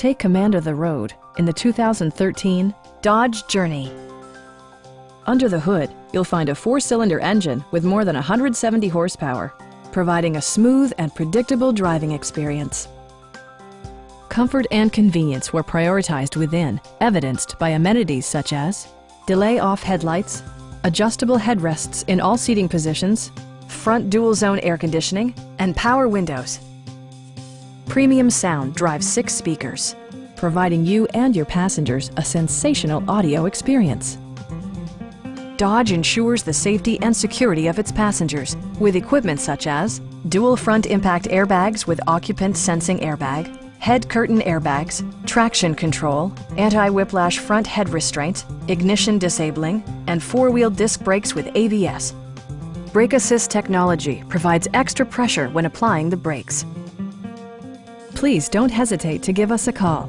Take command of the road in the 2013 Dodge Journey. Under the hood, you'll find a 4-cylinder engine with more than 170 horsepower, providing a smooth and predictable driving experience. Comfort and convenience were prioritized within, evidenced by amenities such as delay-off headlights, adjustable headrests in all seating positions, front dual-zone air conditioning, and power windows. Premium sound drives 6 speakers, providing you and your passengers a sensational audio experience. Dodge ensures the safety and security of its passengers with equipment such as dual front impact airbags with occupant sensing airbag, head curtain airbags, traction control, anti-whiplash front head restraints, ignition disabling, and 4-wheel disc brakes with ABS. Brake Assist technology provides extra pressure when applying the brakes. Please don't hesitate to give us a call.